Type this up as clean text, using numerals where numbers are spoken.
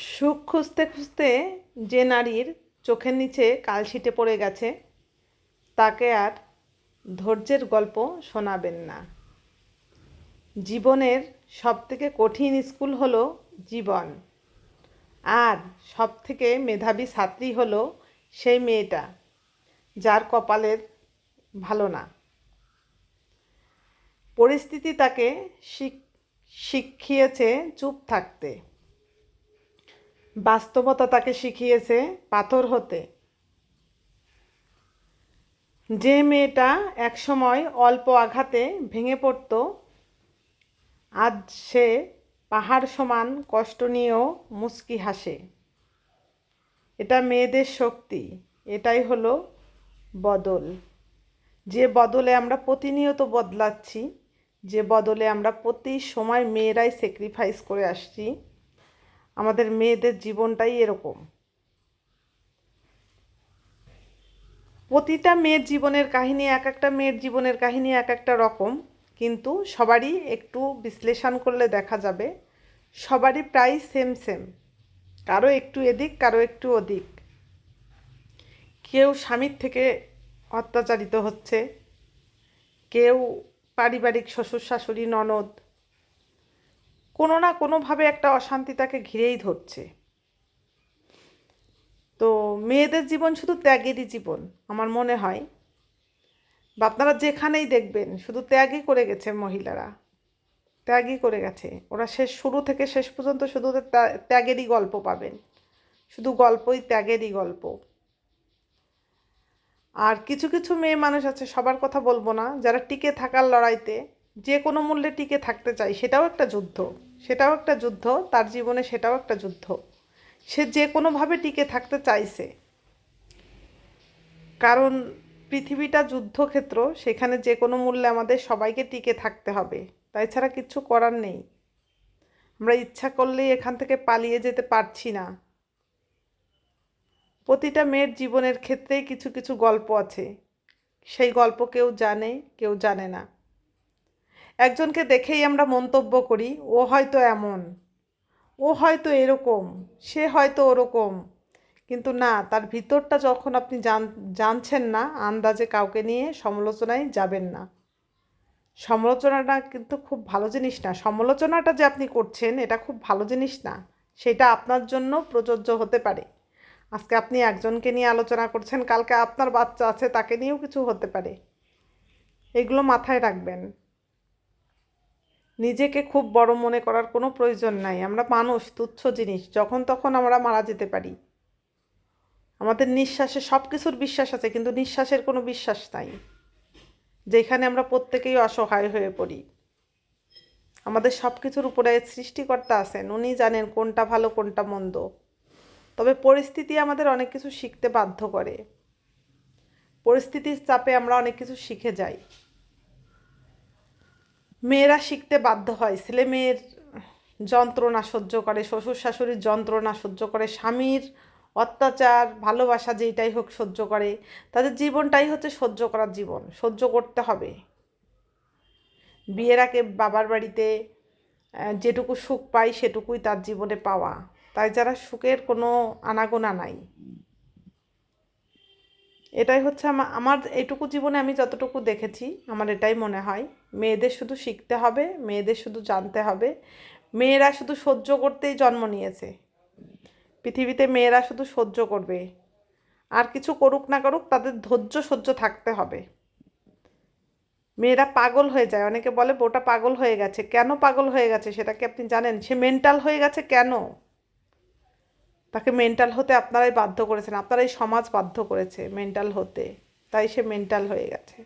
সুখ খুঁজতে খুঁজতে যে নারীর চোখের নিচে কালশিটে পড়ে গেছে তাকে আর ধৈর্যের গল্প শোনাবেন না। জীবনের সবথেকে কঠিন স্কুল হলো জীবন, আর সবথেকে মেধাবী ছাত্রী হলো সেই মেয়েটা যার কপালের ভালো না। পরিস্থিতি তাকে শিখিয়েছে চুপ থাকতে, বাস্তবতা তাকে শিখিয়েছে পাথর হতে। যে মেয়েটা একসময় অল্প আঘাতে ভেঙে পড়ত, আজ সে পাহাড় সমান কষ্ট নিয়েও মুচকি হাসে। এটা মেয়েদের শক্তি, এটাই হলো বদল। যে বদলে আমরা প্রতিনিয়ত বদলাচ্ছি, যে বদলে আমরা প্রতি সময় মেয়েরাই স্যাক্রিফাইস করে আসছি, আমাদের মেয়েদের জীবনটাই এরকম। প্রতিটা মেয়ের জীবনের কাহিনী, এক একটা মেয়ের জীবনের কাহিনী এক একটা রকম, কিন্তু সবারই একটু বিশ্লেষণ করলে দেখা যাবে সবারই প্রায় সেম সেম। কারো একটু এদিক, কারো একটু ওদিক। কেউ স্বামীর থেকে অত্যাচারিত হচ্ছে, কেউ পারিবারিক শ্বশুর শাশুড়ি ননদ, কোনো না কোনোভাবে একটা অশান্তি তাকে ঘিরেই ধরছে। তো মেয়েদের জীবন শুধু ত্যাগেরই জীবন আমার মনে হয়। বা আপনারা যেখানেই দেখবেন শুধু ত্যাগই করে গেছে মহিলারা, ত্যাগই করে গেছে ওরা। শুরু থেকে শেষ পর্যন্ত শুধু ত্যাগেরই গল্প পাবেন, শুধু গল্পই ত্যাগেরই গল্প। আর কিছু কিছু মেয়ে মানুষ আছে, সবার কথা বলবো না, যারা টিকে থাকার লড়াইতে যে কোনো মূল্যে টিকে থাকতে চায়। সেটাও একটা যুদ্ধ, সেটাও একটা যুদ্ধ তার জীবনে, সেটাও একটা যুদ্ধ। সে যে কোনোভাবে টিকে থাকতে চাইছে, কারণ পৃথিবীটা যুদ্ধক্ষেত্র। সেখানে যে কোনো মূল্যে আমাদের সবাইকে টিকে থাকতে হবে, তাই ছাড়া কিচ্ছু করার নেই। আমরা ইচ্ছা করলেই এখান থেকে পালিয়ে যেতে পারছি না। প্রতিটা মেয়ের জীবনের ক্ষেত্রেই কিছু কিছু গল্প আছে, সেই গল্প কেউ জানে, কেউ জানে না। একজনকে দেখেই আমরা মন্তব্য করি, ও হয়তো এমন, ও হয়তো এরকম, সে হয়তো ওরকম। কিন্তু না, তার ভিতরটা যখন আপনি জানছেন না, আন্দাজে কাউকে নিয়ে সমালোচনায় যাবেন না। সমালোচনাটা কিন্তু খুব ভালো জিনিস না। সমালোচনাটা যে আপনি করছেন এটা খুব ভালো জিনিস না। সেটা আপনার জন্য প্রযোজ্য হতে পারে। আজকে আপনি একজনকে নিয়ে আলোচনা করছেন, কালকে আপনার বাচ্চা আছে, তাকে নিয়েও কিছু হতে পারে। এগুলো মাথায় রাখবেন। নিজেকে খুব বড় মনে করার কোনো প্রয়োজন নাই। আমরা মানুষ, তুচ্ছ জিনিস। যখন তখন আমরা মারা যেতে পারি। আমাদের নিঃশ্বাসে সব কিছুর বিশ্বাস আছে, কিন্তু নিঃশ্বাসের কোনো বিশ্বাস নাই, যেখানে আমরা প্রত্যেকেই অসহায় হয়ে পড়ি। আমাদের সব কিছুর উপরে সৃষ্টিকর্তা আছেন, উনি জানেন কোনটা ভালো কোনটা মন্দ। তবে পরিস্থিতি আমাদের অনেক কিছু শিখতে বাধ্য করে। পরিস্থিতির চাপে আমরা অনেক কিছু শিখে যাই। মেয়েরা শিখতে বাধ্য হয়, ছেলে মেয়ের যন্ত্রণা সহ্য করে, শ্বশুর শাশুড়ির যন্ত্রণা সহ্য করে, স্বামীর অত্যাচার, ভালোবাসা যেইটাই হোক সহ্য করে। তাদের জীবনটাই হচ্ছে সহ্য করার জীবন, সহ্য করতে হবে। বিয়ের আগে বাবার বাড়িতে যেটুকু সুখ পাই সেটুকুই তার জীবনে পাওয়া। তাই যারা সুখের কোনো আনাগোনা নাই। এটাই হচ্ছে আমার এইটুকু জীবনে আমি যতটুকু দেখেছি, আমার এটাই মনে হয়। মেয়েদের শুধু শিখতে হবে, মেয়েদের শুধু জানতে হবে। মেয়েরা শুধু সহ্য করতেই জন্ম নিয়েছে। পৃথিবীতে মেয়েরা শুধু সহ্য করবে, আর কিছু করুক না করুক তাদের ধৈর্য সহ্য থাকতে হবে। মেয়েরা পাগল হয়ে যায়, অনেকে বলে বউটা পাগল হয়ে গেছে। কেন পাগল হয়ে গেছে সেটা কি আপনি জানেন? সে মেন্টাল হয়ে গেছে কেন? তাকে মেন্টাল হতে আপনারাই বাধ্য করেছেন, আপনারাই সমাজ বাধ্য করেছে মেন্টাল হতে, তাই সে মেন্টাল হয়ে গেছে।